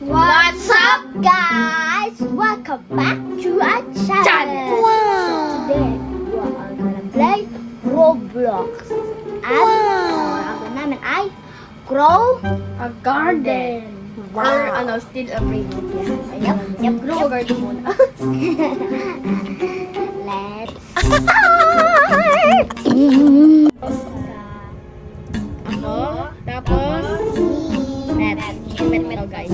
What's up, guys? Welcome back to our channel. Wow! Today, we are gonna play Roblox. At ang gagawin namin ay grow A garden. Wow. Or still a brain. Yup, grow a garden muna. Let's start! Tapos, met guys.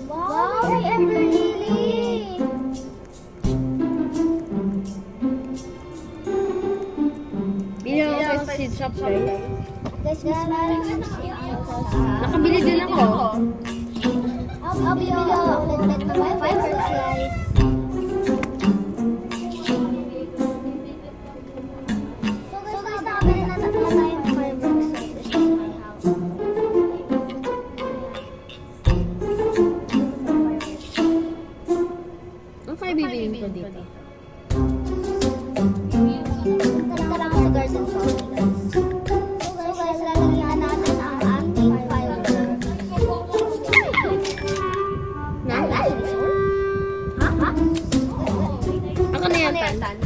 Wow, may ever lily. Bili ako sa seed shop guys. Guys, Nakabili din ako. I'll be ulit na fibers, guys. So guys, nakabili na tayo ng fibers. This is my house. Ano kaya bibiliin ko dito? Punta lang sa garden sa guys. So guys, lalagyan natin ang ating fiber. Ha? Ako na yan, Tan.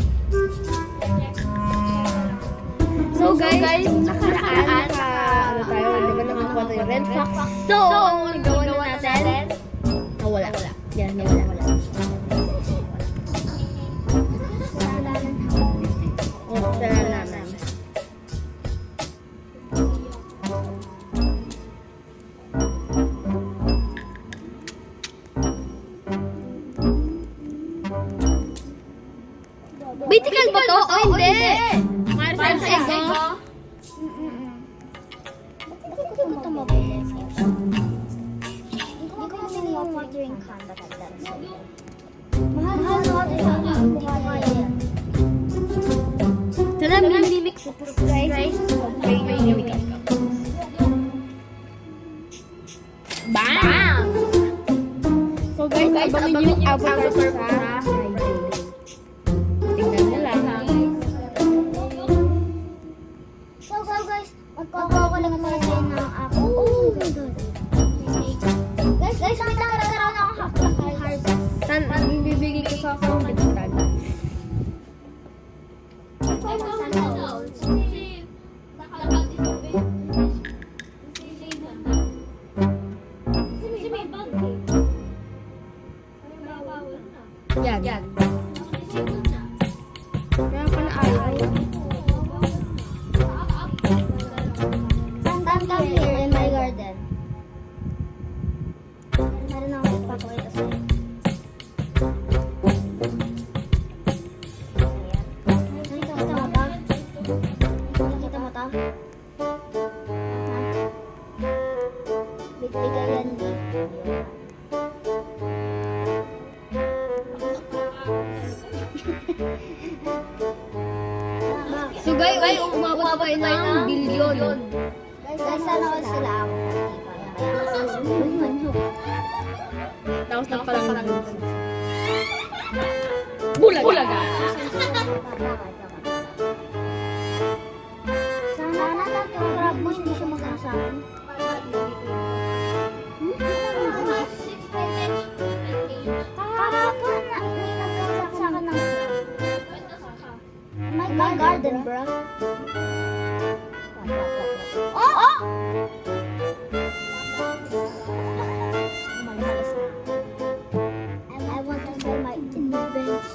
So guys, nakaraan ano tayo, di ba nakakuha tayo red fox? So, ang gawa natin, nawala. Yan, nawala. Kasalanan. Vertical ba to? O hindi? Maris sa ego? Bakit ko ito mabilis? Hindi ko mabili yung watering can. Mahal na watering can. Hindi ko kaya yan. Tara, mimimix ito guys. Okay, mimimix. Bam! So guys, abangan yung avatar sa Friday. Tingnan nyo lang. So guys, magkakawa ko lang muna tayo ng ako. Oh my God. Guys, nakita ka nagkaroon ako harvest. Tan, ang bibigay ko sa akong bitan. Yan. Kaya pala ayaw. Come here in my garden. Meron akong ipapakita sa'yo. Nakita mo ba? Nakita mo to? Bigay yan dito. So guys, umabot pa kayo ng bilyon. Guys, sana ko sila ako. Tapos na parang Bulaga. Sana natin yung crab mo, hindi siya magkasabi. Kahapon na, may nagkasaksakan ng crab. My garden, bro. Oh! Umalis na. I want to sell my invents.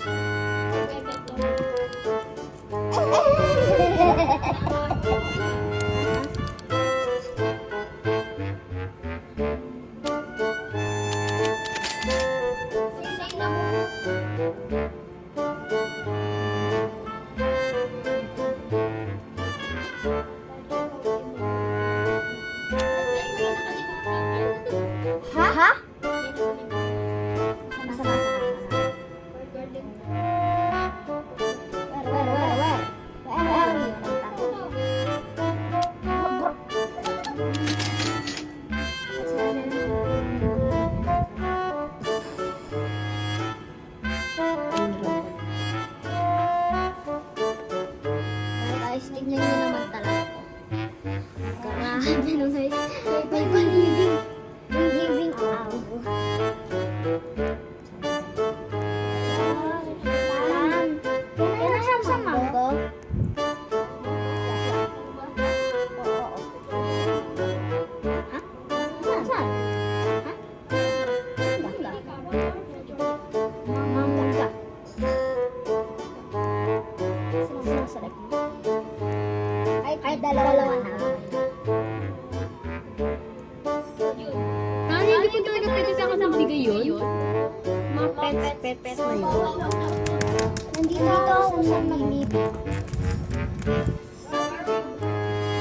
pets na yun. Nandito ako sa naglibig.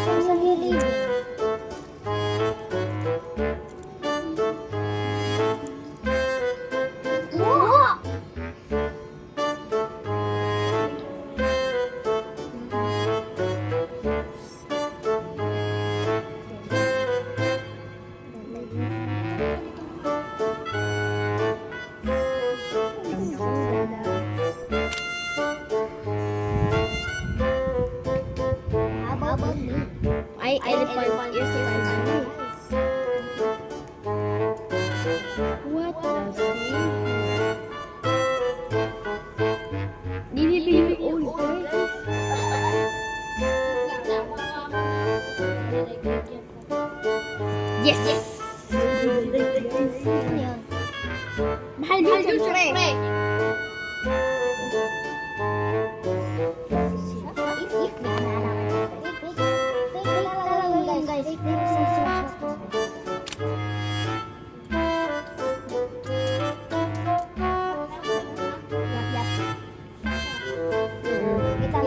Sa naglibig. Wow! How about me? Ay, elephant is nice. What the sea? Dinibig yung old guys. Yes! Yes! Ano yun? Mahal yun, syempre.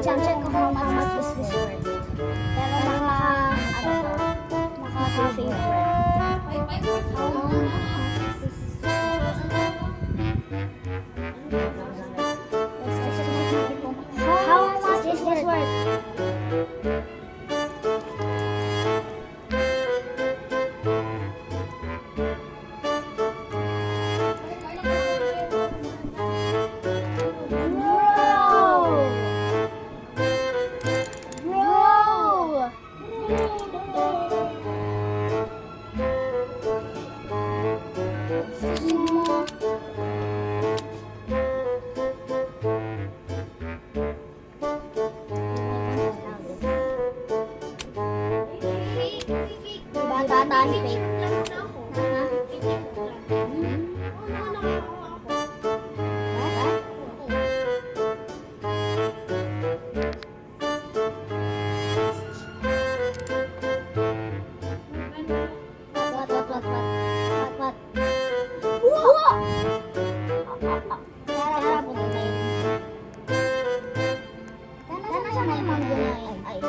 I-check ko how much is this worth. Pero naka-save How much is this worth? Bro! Bro! Bata ni fake. What? Wow! Tara po na yun. Tara siya na yung manggo na yun. Ay.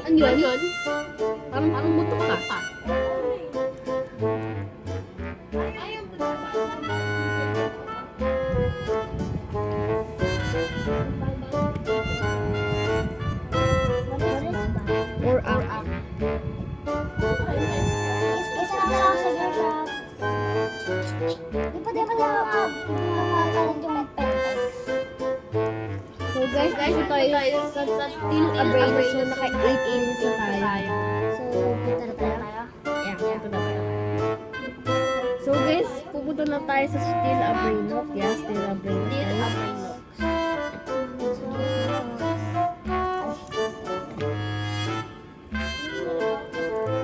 Ano yun? Parang buto ka. Or Isa lang ako sa girl shop. Di pa ako makakalan yung mag-pet. So guys, ito tayo sa Steel Abrasive. So naka-18 tayo. So, punta na tayo. Yeah, punta na tayo. So guys, pupunta na tayo sa Steel Abrasive. Yeah, Steel Abrasive.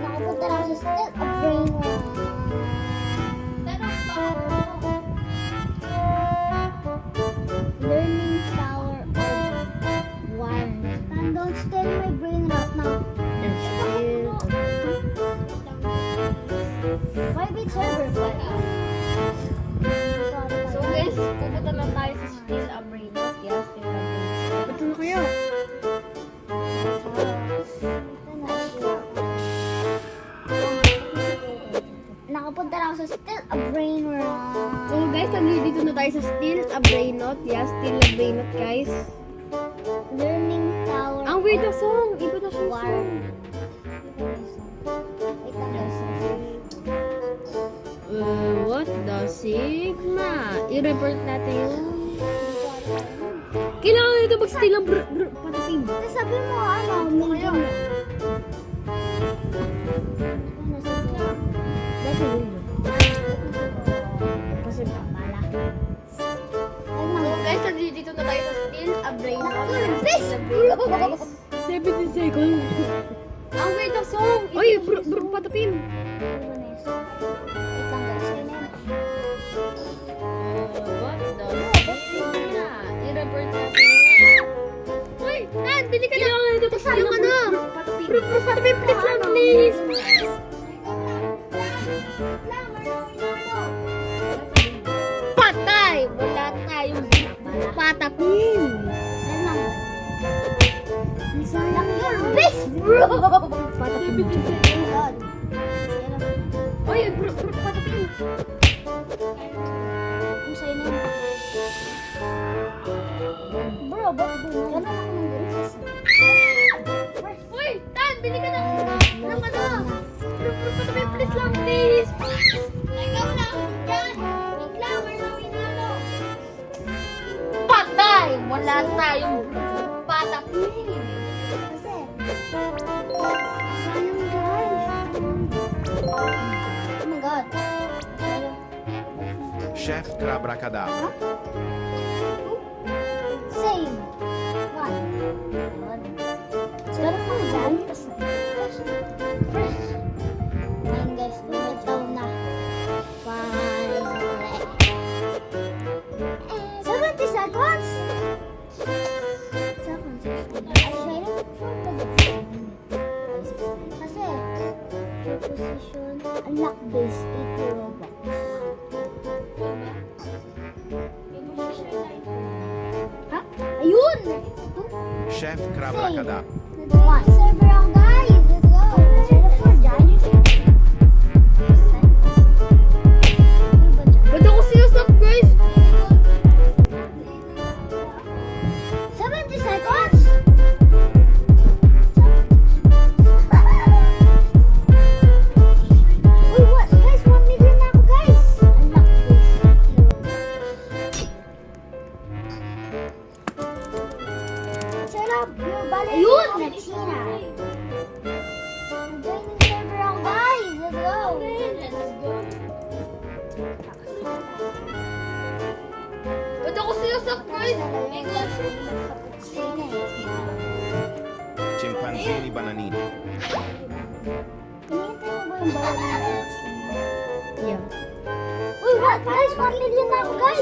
Nakapunta na ako sa Steel Abrasive. Learning power of wireless. And don't steal my brain right now. And Steel. 5-bit server pa. So guys, pupunta na tayo sa Steel Abrasive. Yeah, Steel Abrasive. Ba't na kayo? Nakapunta na ako sa Steel Abrasive. So guys, dito na tayo sa Steel Abrasive. Yeah, Steel Abrasive guys. Learning power. Ang weird na song. Iba na siya song. Wait lang guys. What the Sigma? I-report natin yung... Kailangan nito mag-steal ng patapin. Sabi mo ano, million. That's a weird. Kasi bala. So guys, dito na tayo sa Steel Abrasive. Please, bro. 70 seconds. Ang weird na song. Oy, patapin. Wait lang guys. What the Sigma? I-report natin. Uy, Nan, bili ka na. Kailangan nito mag-steal ng patapin. Patapin, please lang, please. Patay! Wala tayong patapin. Ayun lang. Lang your best, bro! Patapin. God. Oy, bro, patapin. Ang sa'yo na yun. Bro, ba't doon? Ganun ako ng ganun. Uy, Tan, bili ka ng ano. Bro, patapin, please lang, please. Ikaw na ako dyan! Wait lang, wala mo inalo. Patay! Wala tayong patapin. Kasi, sayang guys. Oh my God. Sayang. Chef Crabrakadabra. Same. One. Siguro kung dyan, kasi fresh. Ayun guys, lumitaw na. Finally. 70 seconds! Seconds. I tried it for the kasi, preposition, unlock base 80 Robux. Ha? Ayun! Chef Crabrakadabra. One. Server ako guys! Let's go! Let's try the four dyan. Ba't ako sinusap, guys? 70 seconds! Uy, what? Guys, 1 million na ako, guys! Unlock this. Shut up! You're ballet. Ayun! China. Join the server ako, guys! Let's go! Ba't ako sinusap, guys? Cimpanzini bananini. Hinihintay mo ba yung ballet? Yeah. Uy, what? Guys, 1 million na ako, guys!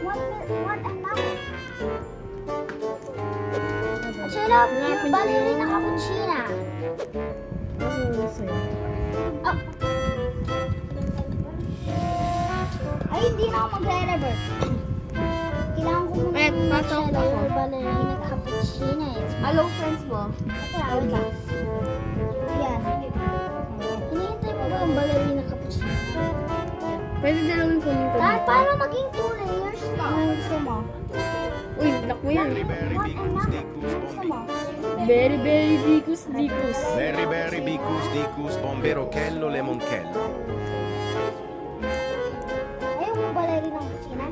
1 and now. Shut up! You're ballerina cappuccina. Oh. Ay, hindi na ako magre-revert. Kailangan ko muna Eh, pasok mag-shell ako. your ballerina cappuccina. Hello, friends mo. Ito, wait lang. Yan. Hinihintay mo ba yung ballerina cappuccina? Pwede dalawin kunin ko. Paano maging 2 layers na? Ano gusto mo? Uy, naku yan. Very, very What big and now? dikus Gusto mo? bombi. Very, very dikus, dikus. Very, very bikus dikus bomberochello lemonchello. Ayaw mo ballerina cappuccina?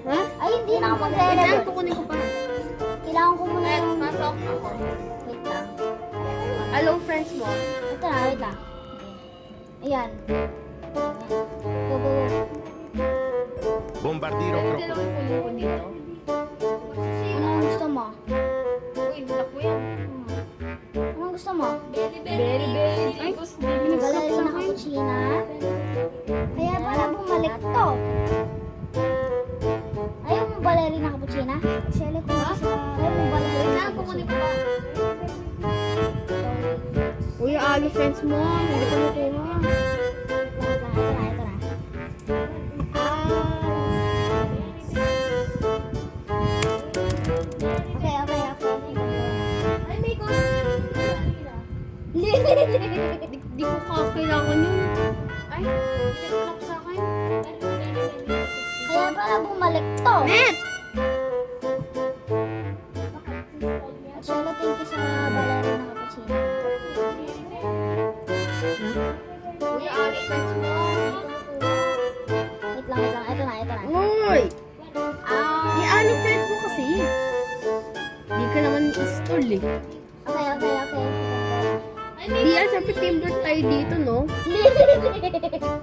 Ha? Ay, hindi na ako Kailangan magre-revert. kukunin ko pa. Kailangan ko muna yung... Pasok ako. Wait lang. Hello, friends mo. Ito na, wait lang. Ayan. Go, go, go. Bombardiro Pwede crocodilo. dalawin kunin ko dito. Anong gusto mo? Uy, naku yan. Anong gusto mo? Very, very dikus, dikus. Ballerina cappuccina? Kaya pala bumalik to. Ayaw mo ballerina cappuccina? Siyempre ko ha? Ayaw mo ballerina Kailangan kukunin ko cappuccina? pa. Uy, alo, friends mo. Hindi ko nakuha. Ito na. Okay. Ay, may Di ko kailangan yun. Ay, pinag-lock sa akin. Kaya pala bumalik to. Net! At Shelo, thank you sa ballerina cappuccina. Uy, alo, friends mo. Wait lang. Ito na. Uy! Ano, friends mo kasi? Di ka naman install eh. Okay. Di yan, syempre teamwork tayo dito, no?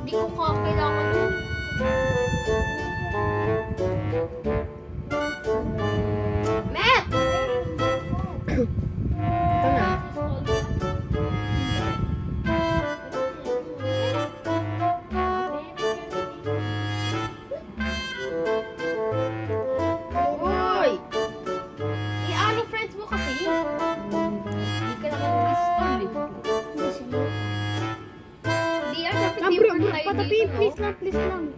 Di ko kailangan yun. Matt! Ito na. Uy! Ano, friends mo kasi? Di ka naman install eh. Patapi, bro. Patapi, please lang, please lang.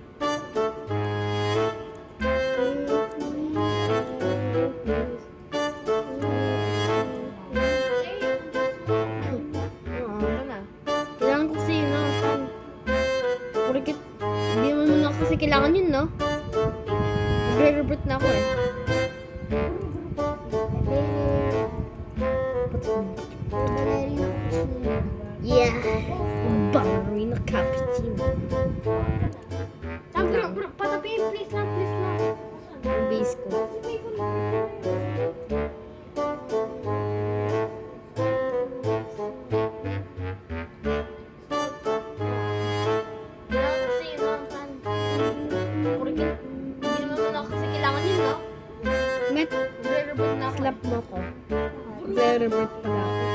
Kailangan ko kasi yun, no? Porkit, hindi naman mo na kasi kailangan yun, no? Magre-revert na ako, eh. Yeah! Ballerina cappuccino. Bro, patapi, please lang, please lang. Yung base ko. Met, slap mo ko. Magre-revert pala ako.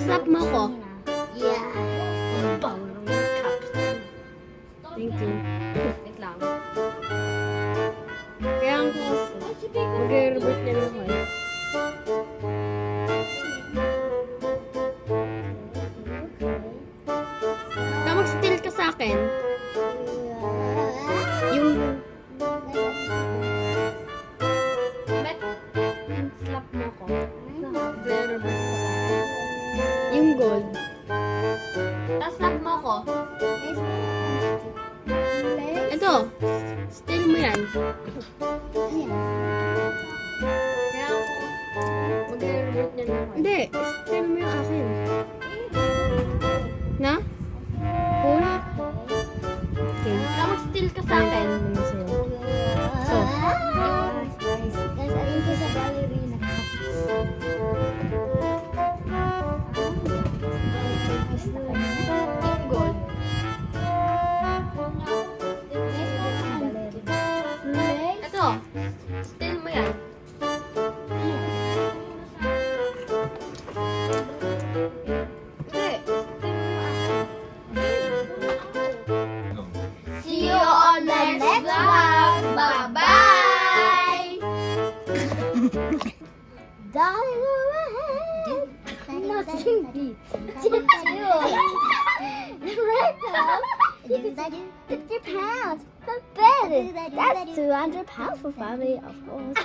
Slap mo ko. Yeah. Ballerina cappuccino. Thank you. Wait lang. Kaya ang magre-revert niya lang ako eh. Mag-steal ka sa akin. Yung Met, slap mo ko. Magre-revert pala. Yung gold. Tapos slap mo ko. Ito. Steal mo yan. Kaya ako magre-revert niya lang ako. Hindi. Steal mo yung akin. Na? Cool? Okay. Kaya mag-steal ka sa akin. So. Guys, ayun ko sa ballerina. Yung gold. Ito. Steal mo yan. Hindi. Steal mo yan. See you on the next vlog. Bye-bye. Darling, nothing beats right now, £50 for bed. That's £200 for family, of course.